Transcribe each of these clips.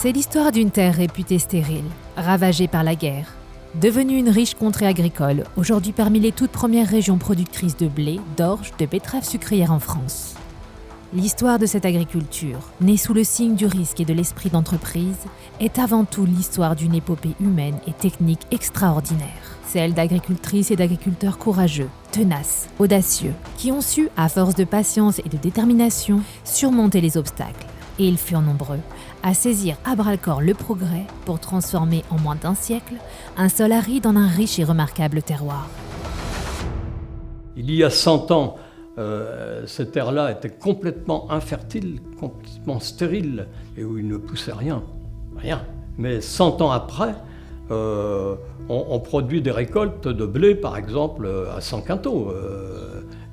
C'est l'histoire d'une terre réputée stérile, ravagée par la guerre. Devenue une riche contrée agricole, aujourd'hui parmi les toutes premières régions productrices de blé, d'orge, de betteraves sucrières en France. L'histoire de cette agriculture, née sous le signe du risque et de l'esprit d'entreprise, est avant tout l'histoire d'une épopée humaine et technique extraordinaire. Celle d'agricultrices et d'agriculteurs courageux, tenaces, audacieux, qui ont su, à force de patience et de détermination, surmonter les obstacles. Et ils furent nombreux à saisir à bras-le-corps le progrès pour transformer en moins d'un siècle un sol aride en un riche et remarquable terroir. Il y a 100 ans, cette terre-là était complètement infertile, complètement stérile, et où il ne poussait rien. Mais 100 ans après, on produit des récoltes de blé, par exemple, à 100 quintaux,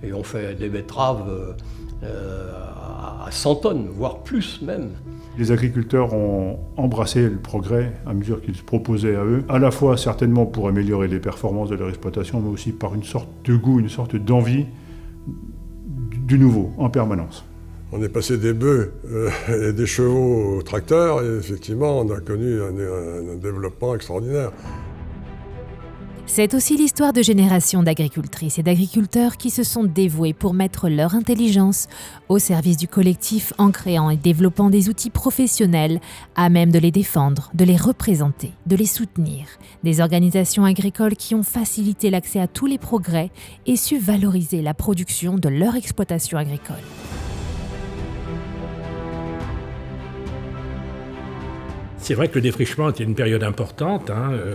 et on fait des betteraves à 100 tonnes, voire plus même. Les agriculteurs ont embrassé le progrès à mesure qu'ils se proposaient à eux, à la fois certainement pour améliorer les performances de leur exploitation, mais aussi par une sorte de goût, une sorte d'envie du nouveau, en permanence. On est passé des bœufs et des chevaux au tracteur, et effectivement, on a connu un développement extraordinaire. C'est aussi l'histoire de générations d'agricultrices et d'agriculteurs qui se sont dévoués pour mettre leur intelligence au service du collectif en créant et développant des outils professionnels à même de les défendre, de les représenter, de les soutenir. Des organisations agricoles qui ont facilité l'accès à tous les progrès et su valoriser la production de leur exploitation agricole. C'est vrai que le défrichement était une période importante.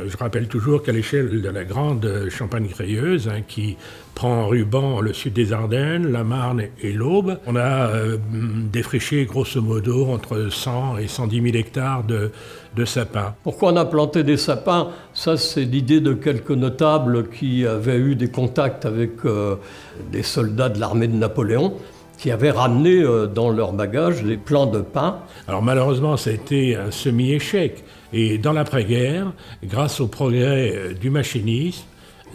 Je rappelle toujours qu'à l'échelle de la grande Champagne-Crayeuse, qui prend en ruban le sud des Ardennes, la Marne et l'Aube, on a défriché grosso modo entre 100 et 110 000 hectares de sapins. Pourquoi on a planté des sapins? Ça, c'est l'idée de quelques notables qui avaient eu des contacts avec des soldats de l'armée de Napoléon, qui avaient ramené dans leur bagage des plants de pin. Alors malheureusement, ça a été un semi-échec. Et dans l'après-guerre, grâce au progrès du machinisme,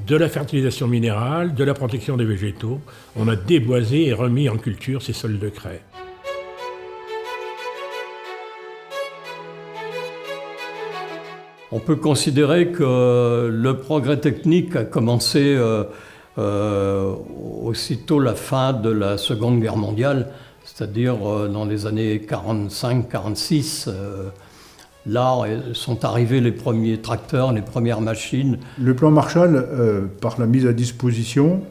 de la fertilisation minérale, de la protection des végétaux, on a déboisé et remis en culture ces sols de craie. On peut considérer que le progrès technique a commencé aussitôt la fin de la Seconde Guerre mondiale, c'est-à-dire dans les années 45-46. Là sont arrivés les premiers tracteurs, les premières machines. Le plan Marshall, par la mise à disposition,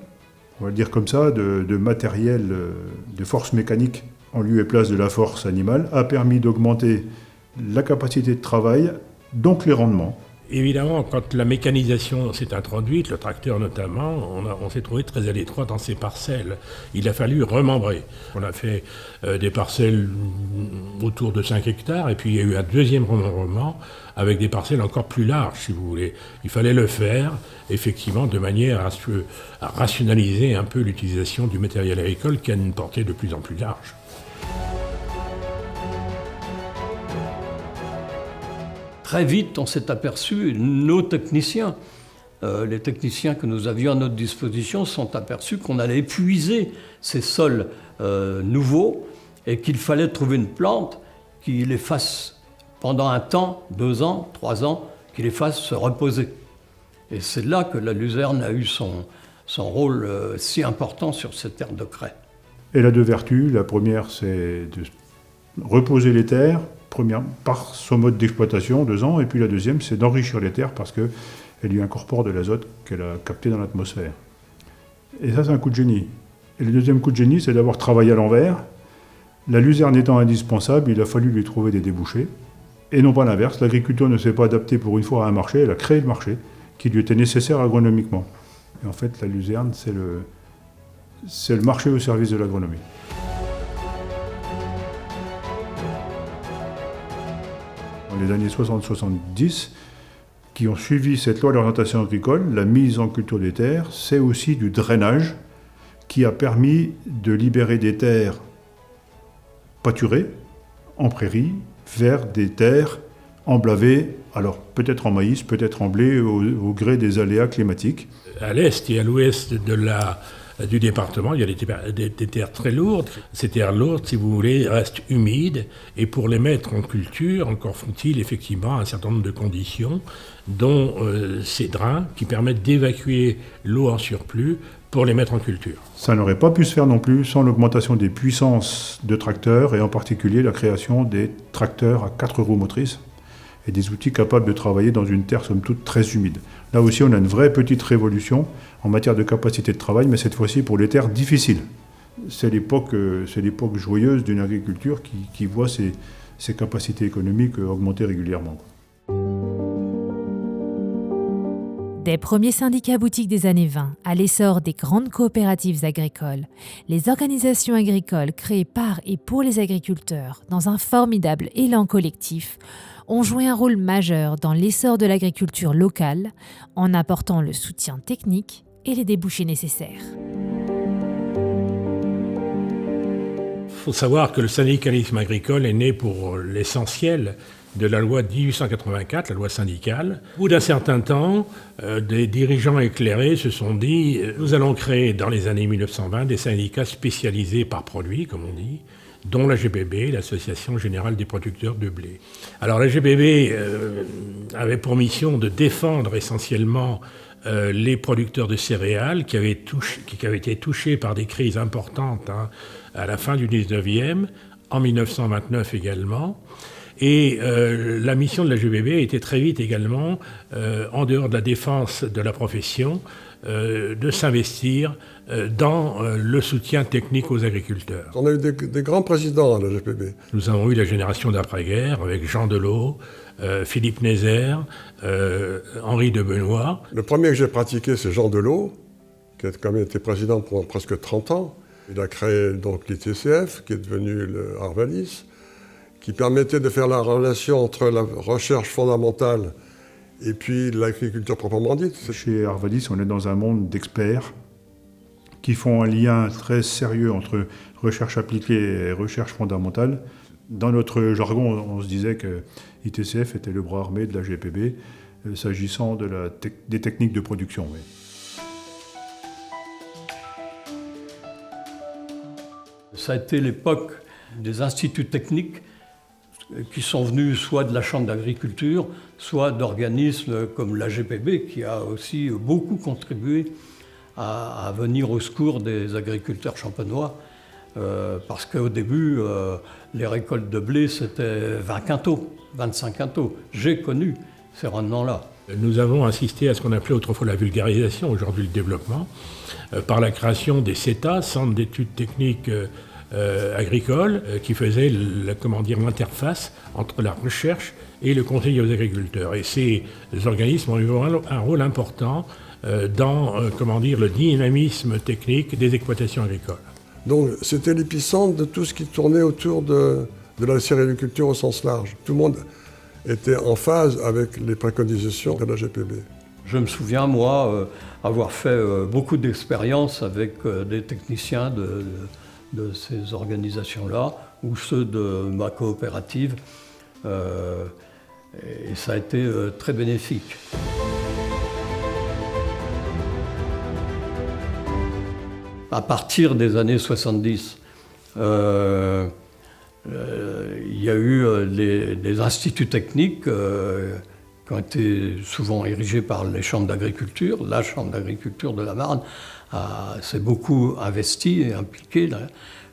on va le dire comme ça, de matériel, de force mécanique en lieu et place de la force animale, a permis d'augmenter la capacité de travail, donc les rendements. Évidemment, quand la mécanisation s'est introduite, le tracteur notamment, on s'est trouvé très à l'étroit dans ces parcelles. Il a fallu remembrer. On a fait des parcelles autour de 5 hectares, et puis il y a eu un deuxième remembrement avec des parcelles encore plus larges, si vous voulez. Il fallait le faire, effectivement, de manière à rationaliser un peu l'utilisation du matériel agricole qui a une portée de plus en plus large. Très vite, on s'est aperçu, nos techniciens, les techniciens que nous avions à notre disposition, sont aperçus qu'on allait épuiser ces sols nouveaux et qu'il fallait trouver une plante qui les fasse, pendant un temps, 2 ans, 3 ans, qui les fasse se reposer. Et c'est là que la luzerne a eu son rôle si important sur cette terre de craie. Elle a 2 vertus. La première, c'est de reposer les terres, par son mode d'exploitation, 2 ans, et puis la deuxième, c'est d'enrichir les terres parce qu'elle lui incorpore de l'azote qu'elle a capté dans l'atmosphère. Et ça, c'est un coup de génie. Et le deuxième coup de génie, c'est d'avoir travaillé à l'envers. La luzerne étant indispensable, il a fallu lui trouver des débouchés, et non pas l'inverse. L'agriculture ne s'est pas adaptée pour une fois à un marché, elle a créé le marché qui lui était nécessaire agronomiquement. Et en fait, la luzerne, c'est le marché au service de l'agronomie. Dans les années 60-70, qui ont suivi cette loi d'orientation agricole, la mise en culture des terres, c'est aussi du drainage qui a permis de libérer des terres pâturées, en prairie, vers des terres emblavées, alors peut-être en maïs, peut-être en blé, au gré des aléas climatiques. À l'est et à l'ouest de la du département. Il y a des terres très lourdes. Ces terres lourdes, si vous voulez, restent humides. Et pour les mettre en culture, encore faut-il effectivement un certain nombre de conditions, dont ces drains qui permettent d'évacuer l'eau en surplus pour les mettre en culture. Ça n'aurait pas pu se faire non plus sans l'augmentation des puissances de tracteurs et en particulier la création des tracteurs à 4 roues motrices et des outils capables de travailler dans une terre somme toute très humide. Là aussi, on a une vraie petite révolution en matière de capacité de travail, mais cette fois-ci pour les terres difficiles. C'est l'époque joyeuse d'une agriculture qui voit ses capacités économiques augmenter régulièrement. Des premiers syndicats boutiques des années 20 à l'essor des grandes coopératives agricoles, les organisations agricoles créées par et pour les agriculteurs dans un formidable élan collectif ont joué un rôle majeur dans l'essor de l'agriculture locale en apportant le soutien technique et les débouchés nécessaires. Il faut savoir que le syndicalisme agricole est né pour l'essentiel de la loi de 1884, la loi syndicale. Au bout d'un certain temps, des dirigeants éclairés se sont dit « Nous allons créer dans les années 1920 des syndicats spécialisés par produit, comme on dit, dont la GPB, l'Association Générale des Producteurs de Blé ». Alors la GPB avait pour mission de défendre essentiellement les producteurs de céréales qui avaient été touchés par des crises importantes à la fin du 19e, en 1929 également. Et la mission de la GPB était très vite également, en dehors de la défense de la profession, de s'investir dans le soutien technique aux agriculteurs. On a eu des grands présidents à la GPB. Nous avons eu la génération d'après-guerre avec Jean Delot, Philippe Nézère, Henri de Benoît. Le premier que j'ai pratiqué, c'est Jean Delot, qui a quand même été président pendant presque 30 ans. Il a créé donc l'ITCF, qui est devenu le Arvalis, qui permettait de faire la relation entre la recherche fondamentale et puis l'agriculture proprement dite. Chez Arvalis, on est dans un monde d'experts qui font un lien très sérieux entre recherche appliquée et recherche fondamentale. Dans notre jargon, on se disait que ITCF était le bras armé de la GPB, s'agissant des techniques de production. Oui. Ça a été l'époque des instituts techniques qui sont venus soit de la Chambre d'agriculture, soit d'organismes comme la GPB, qui a aussi beaucoup contribué à venir au secours des agriculteurs champenois, parce qu'au début, les récoltes de blé, c'était 20 quintaux, 25 quintaux. J'ai connu ces rendements-là. Nous avons assisté à ce qu'on appelait autrefois la vulgarisation, aujourd'hui le développement, par la création des CETA, Centres d'études techniques agricoles, qui faisaient l'interface entre la recherche et le conseil aux agriculteurs. Et ces organismes ont eu un rôle important dans le dynamisme technique des exploitations agricoles. Donc c'était l'épicentre de tout ce qui tournait autour de la céréaliculture au sens large. Tout le monde était en phase avec les préconisations de la GPB. Je me souviens, moi, avoir fait beaucoup d'expériences avec des techniciens de ces organisations-là, ou ceux de ma coopérative, et ça a été très bénéfique. À partir des années 70, il y a eu des instituts techniques qui ont été souvent érigés par les chambres d'agriculture. La chambre d'agriculture de la Marne s'est beaucoup investie et impliquée là.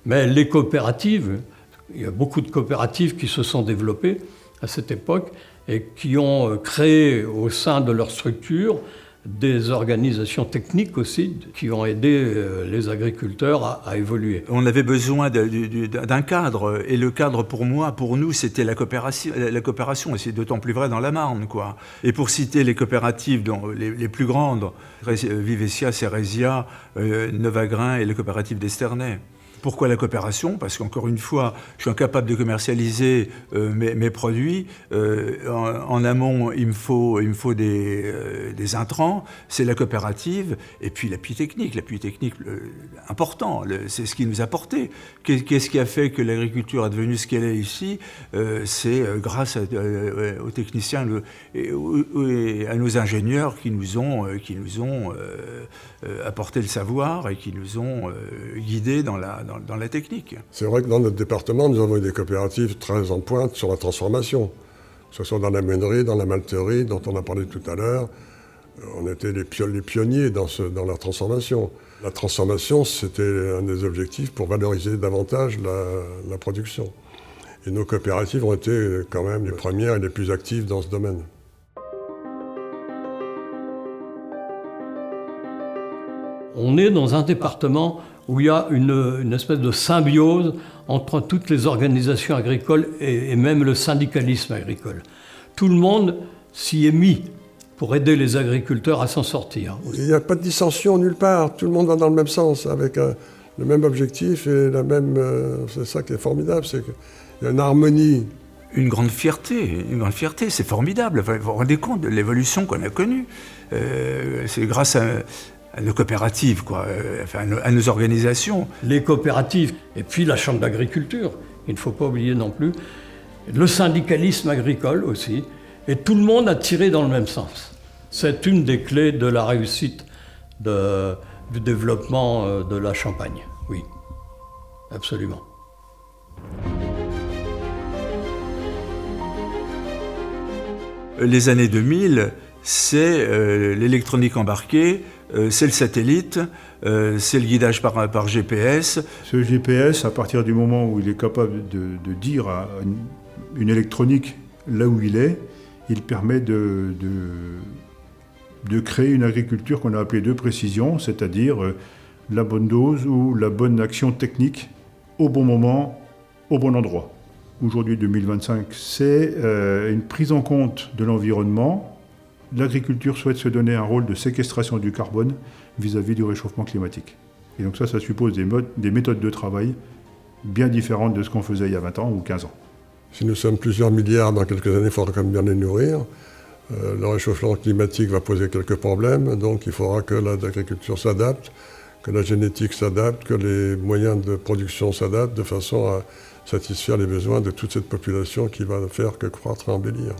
Mais les coopératives, il y a beaucoup de coopératives qui se sont développées à cette époque et qui ont créé au sein de leur structure des organisations techniques aussi qui ont aidé les agriculteurs à évoluer. On avait besoin d'un cadre, et le cadre pour nous, c'était la coopération, et c'est d'autant plus vrai dans la Marne, quoi. Et pour citer les coopératives les plus grandes, Vivesia, Ceresia, Novagrain et les coopératives d'Esternay. Pourquoi la coopération? Parce qu'encore une fois, je suis incapable de commercialiser mes produits. En amont, il me faut des intrants. C'est la coopérative. Et puis l'appui technique. L'appui technique important. C'est ce qui nous a porté. Qu'est-ce qui a fait que l'agriculture est devenue ce qu'elle est ici? C'est grâce aux techniciens et à nos ingénieurs qui nous ont apporté le savoir et qui nous ont guidés dans la technique. C'est vrai que dans notre département, nous avons eu des coopératives très en pointe sur la transformation, que ce soit dans la meunerie, dans la malterie, dont on a parlé tout à l'heure. On était les pionniers dans la transformation. La transformation, c'était un des objectifs pour valoriser davantage la production. Et nos coopératives ont été quand même les premières et les plus actives dans ce domaine. On est dans un département où il y a une espèce de symbiose entre toutes les organisations agricoles et même le syndicalisme agricole. Tout le monde s'y est mis pour aider les agriculteurs à s'en sortir. Il n'y a pas de dissension nulle part, tout le monde va dans le même sens, avec le même objectif et la même... c'est ça qui est formidable, c'est qu'il y a une harmonie. Une grande fierté, c'est formidable. Vous vous rendez compte de l'évolution qu'on a connue. C'est grâce à nos coopératives, à nos organisations. Les coopératives, et puis la Chambre d'agriculture, il ne faut pas oublier non plus, le syndicalisme agricole aussi, et tout le monde a tiré dans le même sens. C'est une des clés de la réussite du développement de la Champagne, oui, absolument. Les années 2000, c'est l'électronique embarquée, c'est le satellite, c'est le guidage par GPS. Ce GPS, à partir du moment où il est capable de dire à une électronique là où il est, il permet de créer une agriculture qu'on a appelée de précision, c'est-à-dire la bonne dose ou la bonne action technique au bon moment, au bon endroit. Aujourd'hui, 2025, c'est une prise en compte de l'environnement. L'agriculture souhaite se donner un rôle de séquestration du carbone vis-à-vis du réchauffement climatique. Et donc ça suppose des méthodes de travail bien différentes de ce qu'on faisait il y a 20 ans ou 15 ans. Si nous sommes plusieurs milliards, dans quelques années, il faudra quand même bien les nourrir. Le réchauffement climatique va poser quelques problèmes, donc il faudra que l'agriculture s'adapte, que la génétique s'adapte, que les moyens de production s'adaptent de façon à satisfaire les besoins de toute cette population qui va faire que croître et embellir.